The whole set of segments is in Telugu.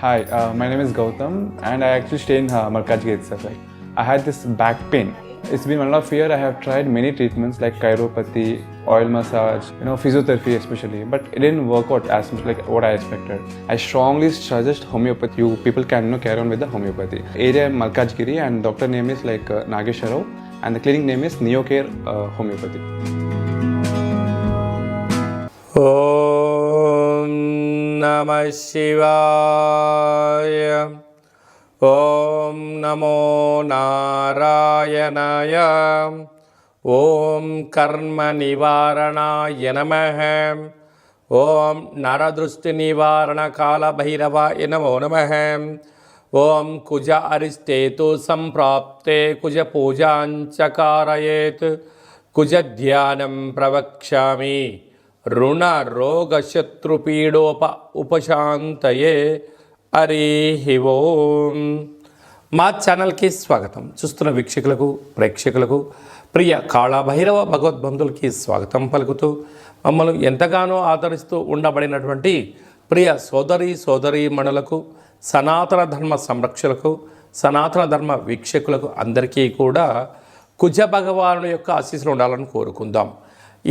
Hi, my name is Gautam and I actually stay in Malkajgiri itself. Like, I had this back pain. It's been 1.5 years. I have tried many treatments like chiropathy, oil massage, physiotherapy especially, but it didn't work out as much like what I expected. I strongly suggest homeopathy. You people can carry on with the homeopathy. Area Malkajgiri and doctor name is like Nageswara Rao and the clinic name is Neocare Homeopathy. Om Namah Shivaya. Om Namo Narayanaya. Om Karma Nivaranaya Namaha. Om Naradrushti Nivarana Kala Bhairavaya Namo Namaha. Om Kuja Aristetu Samprapte Kuja Pujanchakarayet Kuja Dhyanam Pravakshami రుణ రోగ శత్రుపీడోప ఉపశాంతయే హరి ఓం. మా ఛానల్కి స్వాగతం. చూస్తున్న వీక్షకులకు ప్రేక్షకులకు ప్రియ కాళభైరవ భగవద్బంధులకి స్వాగతం పలుకుతూ మమ్మల్ని ఎంతగానో ఆదరిస్తూ ఉండబడినటువంటి ప్రియ సోదరీమణులకు సనాతన ధర్మ సంరక్షకులకు సనాతన ధర్మ వీక్షకులకు అందరికీ కూడా కుజ భగవానుడి యొక్క ఆశీస్సులు ఉండాలని కోరుకుందాం.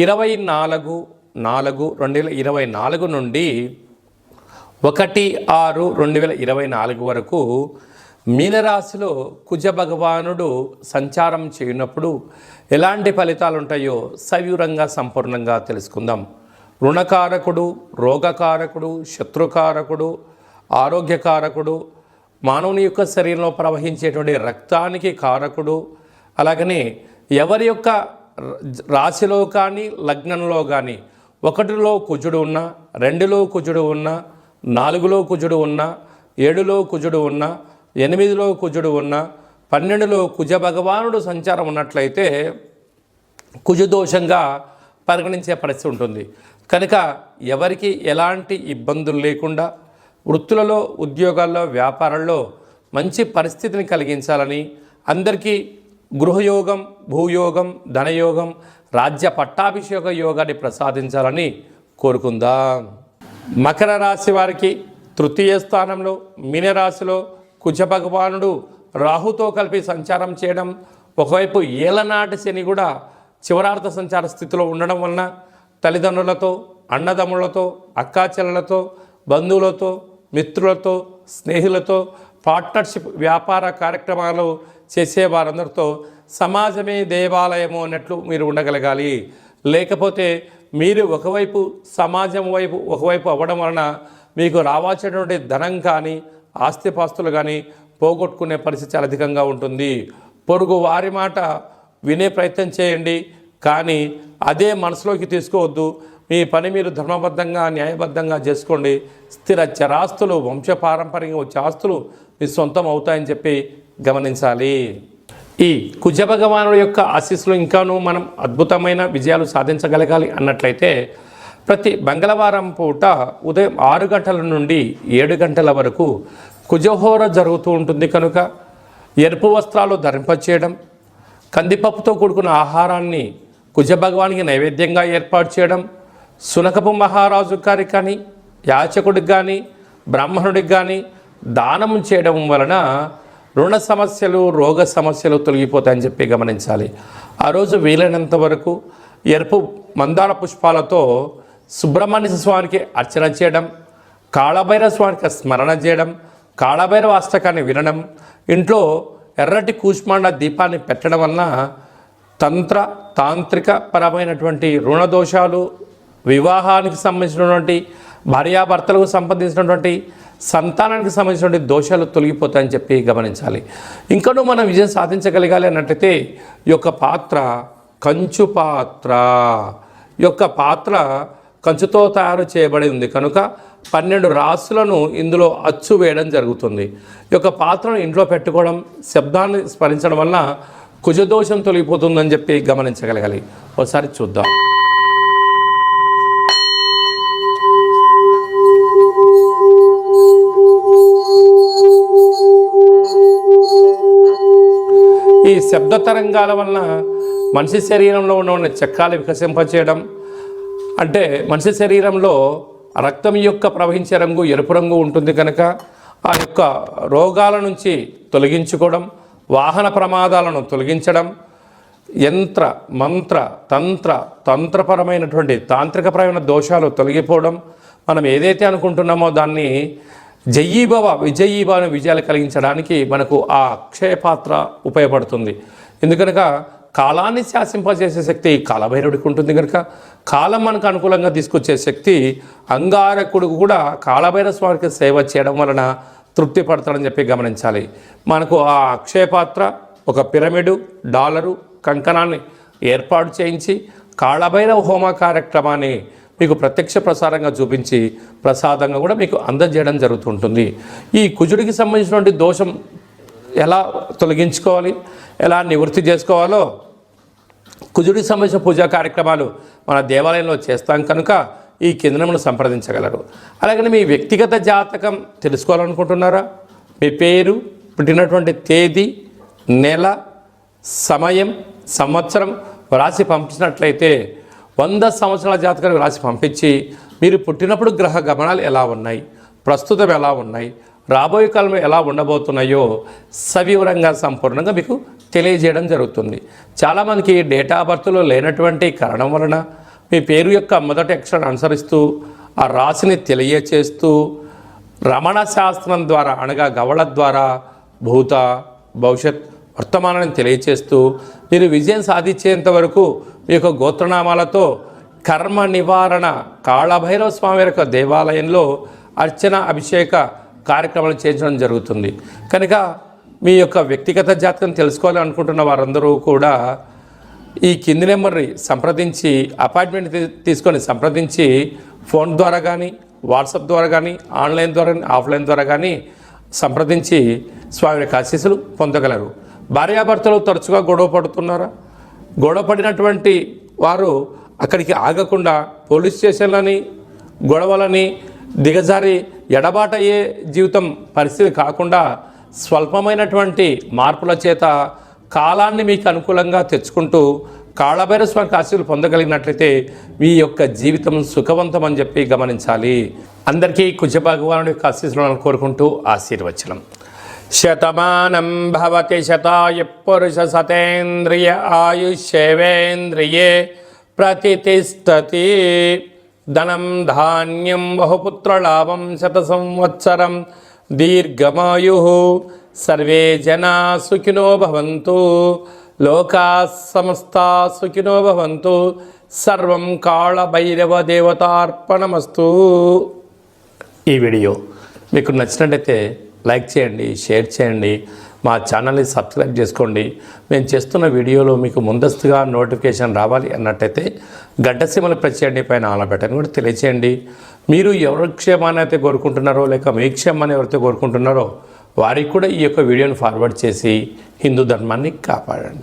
24/4/2024 నుండి 1/6/2024 వరకు మీనరాశిలో కుజ భగవానుడు సంచారం చేయనప్పుడు ఎలాంటి ఫలితాలు ఉంటాయో సవివరంగా సంపూర్ణంగా తెలుసుకుందాం. రుణకారకుడు, రోగకారకుడు, శత్రుకారకుడు, ఆరోగ్యకారకుడు, మానవుని యొక్క శరీరంలో ప్రవహించేటువంటి రక్తానికి కారకుడు, అలాగనే ఎవరి యొక్క రాశిలో కానీ లగ్నంలో కానీ 1లో కుజుడు ఉన్నా, 2లో కుజుడు ఉన్నా, 4లో కుజుడు ఉన్నా, 7లో కుజుడు ఉన్నా, 8లో కుజుడు ఉన్నా, 12లో కుజ భగవానుడు సంచారం ఉన్నట్లయితే కుజదోషంగా పరిగణించే పరిస్థితి ఉంటుంది. కనుక ఎవరికి ఎలాంటి ఇబ్బందులు లేకుండా వృత్తులలో, ఉద్యోగాల్లో, వ్యాపారాల్లో మంచి పరిస్థితిని కలిగించాలని, అందరికీ గృహయోగం, భూయోగం, ధనయోగం, రాజ్య పట్టాభిషేక యోగాన్ని ప్రసాదించాలని కోరుకుందాం. మకర రాశి వారికి తృతీయ స్థానంలో మీనరాశిలో కుజ భగవానుడు రాహుతో కలిపి సంచారం చేయడం, ఒకవైపు ఏలనాటి శని కూడా చివరార్థ సంచార స్థితిలో ఉండడం వలన తల్లిదండ్రులతో, అన్నదమ్ములతో, అక్కాచెల్లెలతో, బంధువులతో, మిత్రులతో, స్నేహితులతో పార్ట్నర్షిప్ వ్యాపార కార్యక్రమాలు చేసే వారందరితో సమాజమే దేవాలయము అన్నట్లు మీరు ఉండగలగాలి. లేకపోతే మీరు ఒకవైపు సమాజం వైపు ఒకవైపు అవ్వడం వలన మీకు రావాల్సినటువంటి ధనం కానీ ఆస్తిపాస్తులు కానీ పోగొట్టుకునే పరిస్థితి చాలా అధికంగా ఉంటుంది. పొరుగు వారి మాట వినే ప్రయత్నం చేయండి, కానీ అదే మనసులోకి తీసుకోవద్దు. మీ పని మీరు ధర్మబద్ధంగా, న్యాయబద్ధంగా చేసుకోండి. స్థిర చరాస్తులు, వంశపారంపర్యంగా వచ్చే ఆస్తులు మీ సొంతం అవుతాయని చెప్పి గమనించాలి. ఈ కుజ భగవానుడి యొక్క ఆశీస్సులు ఇంకాను మనం అద్భుతమైన విజయాలు సాధించగలగాలి అన్నట్లయితే ప్రతి మంగళవారం పూట ఉదయం 6 గంటల నుండి 7 గంటల వరకు కుజహోర జరుగుతూ ఉంటుంది. కనుక ఎరుపు వస్త్రాలు ధరింపచేయడం, కందిపప్పుతో కూడుకున్న ఆహారాన్ని కుజ భగవానికి నైవేద్యంగా ఏర్పాటు చేయడం, సునకపు మహారాజు గారికి కానీ, యాచకుడికి కానీ, బ్రాహ్మణుడికి కానీ దానం చేయడం వలన రుణ సమస్యలు, రోగ సమస్యలు తొలగిపోతాయని చెప్పి గమనించాలి. ఆ రోజు వీలైనంత వరకు ఎరుపు మందార పుష్పాలతో సుబ్రహ్మణ్య స్వామికి అర్చన చేయడం, కాళభైరవ స్వామికి స్మరణ చేయడం, కాళభైరవ అష్టకాన్ని వినడం, ఇంట్లో ఎర్రటి కూష్మాండ దీపాన్ని పెట్టడం వలన తాంత్రిక పరమైనటువంటి రుణదోషాలు, వివాహానికి సంబంధించినటువంటి భార్యాభర్తలకు సంబంధించినటువంటి సంతానానికి సంబంధించినటువంటి దోషాలు తొలగిపోతాయని చెప్పి గమనించాలి. ఇంకనూ మనం విజయం సాధించగలగాలి అన్నట్టయితే ఈ యొక్క పాత్ర కంచు పాత్ర, ఈ యొక్క పాత్ర కంచుతో తయారు చేయబడి ఉంది కనుక 12 రాసులను ఇందులో అచ్చు వేయడం జరుగుతుంది. ఈ యొక్క పాత్రను ఇంట్లో పెట్టుకోవడం, శబ్దాన్ని స్మరించడం వల్ల కుజదోషం తొలగిపోతుందని చెప్పి గమనించగలగాలి. ఒకసారి చూద్దాం. ఈ శబ్ద తరంగాల వలన మనిషి శరీరంలో ఉన్న చక్రాలు వికసింపచేయడం, అంటే మనిషి శరీరంలో రక్తం యొక్క ప్రవహించే రంగు ఎరుపు రంగు ఉంటుంది కనుక ఆ యొక్క రోగాల నుంచి తొలగించుకోవడం, వాహన ప్రమాదాలను తొలగించడం, యంత్ర మంత్ర తంత్రపరమైనటువంటి తాంత్రికపరమైన దోషాలు తొలగిపోవడం, మనం ఏదైతే అనుకుంటున్నామో దాన్ని జయీభవ విజయీభవ అనే విజయాలు కలిగించడానికి మనకు ఆ అక్షయ పాత్ర ఉపయోగపడుతుంది. ఎందుకనక కాలాన్ని శాసింపజేసే శక్తి కాలభైరవుడికి ఉంటుంది కనుక కాలం మనకు అనుకూలంగా తీసుకొచ్చే శక్తి అంగారకుడు కూడా కాలభైరవ స్వామికి సేవ చేయడం వలన తృప్తి పడతాడని చెప్పి గమనించాలి. మనకు ఆ అక్షయ పాత్ర ఒక పిరమిడు, డాలరు, కంకణాన్ని ఏర్పాటు చేయించి కాళభైరవ హోమ కార్యక్రమాన్ని మీకు ప్రత్యక్ష ప్రసారంగా చూపించి ప్రసాదంగా కూడా మీకు అందజేయడం జరుగుతుంటుంది. ఈ కుజుడికి సంబంధించినటువంటి దోషం ఎలా తొలగించుకోవాలి, ఎలా నివృత్తి చేసుకోవాలో కుజుడికి సంబంధించిన పూజా కార్యక్రమాలు మన దేవాలయంలో చేస్తాం కనుక ఈ కిందనమును సంప్రదించగలరు. అలాగే మీ వ్యక్తిగత జాతకం తెలుసుకోవాలనుకుంటున్నారా? మీ పేరు, పుట్టినటువంటి తేదీ, నెల, సమయం, సంవత్సరం రాసి పంపించినట్లయితే 100 సంవత్సరాల జాతకాన్ని రాసి పంపించి మీరు పుట్టినప్పుడు గ్రహ గమనాలు ఎలా ఉన్నాయి, ప్రస్తుతం ఎలా ఉన్నాయి, రాబోయే కాలంలో ఎలా ఉండబోతున్నాయో సవివరంగా సంపూర్ణంగా మీకు తెలియజేయడం జరుగుతుంది. చాలామందికి డేటా ఆఫ్ బర్త్లో లేనటువంటి కారణం వలన మీ పేరు యొక్క మొదటి అక్షరాన్ని అనుసరిస్తూ ఆ రాశిని తెలియచేస్తూ రమణ శాస్త్రం ద్వారా అనగా గవళ ద్వారా భూత భవిష్యత్ వర్తమానాన్ని తెలియచేస్తూ మీరు విజయం సాధించేంత వరకు మీ యొక్క గోత్రనామాలతో కర్మ నివారణ కాళభైరవ స్వామి యొక్క దేవాలయంలో అర్చన అభిషేక కార్యక్రమాలు చేయించడం జరుగుతుంది. కనుక మీ యొక్క వ్యక్తిగత జాతకం తెలుసుకోవాలి అనుకుంటున్న వారందరూ కూడా ఈ కింది నెంబర్ని సంప్రదించి అపాయింట్మెంట్ తీసుకొని సంప్రదించి ఫోన్ ద్వారా కానీ, వాట్సాప్ ద్వారా కానీ, ఆన్లైన్ ద్వారా కానీ, ఆఫ్లైన్ ద్వారా కానీ సంప్రదించి స్వామి యొక్క ఆశీస్సులు పొందగలరు. భార్యాభర్తలు తరచుగా గొడవ పడుతున్నారా? గొడవ పడినటువంటి వారు అక్కడికి ఆగకుండా పోలీస్ స్టేషన్లని, గొడవలని దిగజారి ఎడబాట అయ్యే జీవితం పరిస్థితి కాకుండా స్వల్పమైనటువంటి మార్పుల చేత కాలాన్ని మీకు అనుకూలంగా తెచ్చుకుంటూ కాళభైరవ స్వామికి ఆశీస్సులు పొందగలిగినట్లయితే మీ యొక్క జీవితం సుఖవంతం అని చెప్పి గమనించాలి. అందరికీ కుజ భగవానుడి యొక్క ఆశీస్సులను కోరుకుంటూ ఆశీర్వచనం. శతమానం భవతి శతాయ పురుష సతేంద్రియ ఆయుష్యేవేంద్రియే ప్రతిష్టతి. ధనం ధాన్యం బహుపుత్రలాభం శత సంవత్సరం దీర్ఘమాయు. సర్వే జనా సుఖినో భవంతు. లోకా సమస్తా సుఖినో భవంతు. సర్వం కాళభైరవ దేవతార్పణమస్తు. ఈ వీడియో మీకు నచ్చినట్లయితే లైక్ చేయండి, షేర్ చేయండి, మా ఛానల్ని సబ్స్క్రైబ్ చేసుకోండి. మేము చేస్తున్న వీడియోలో మీకు ముందస్తుగా నోటిఫికేషన్ రావాలి అన్నట్టయితే గంట సింబల్ ప్రెస్ చేయండి, పైన ఆల్ బటన్ కూడా తెలియచేయండి. మీరు ఎవరి క్షేమాన్ని అయితే కోరుకుంటున్నారో లేక మీ క్షేమాన్ని ఎవరైతే కోరుకుంటున్నారో వారికి కూడా ఈ యొక్క వీడియోని ఫార్వర్డ్ చేసి హిందూ ధర్మాన్ని కాపాడండి.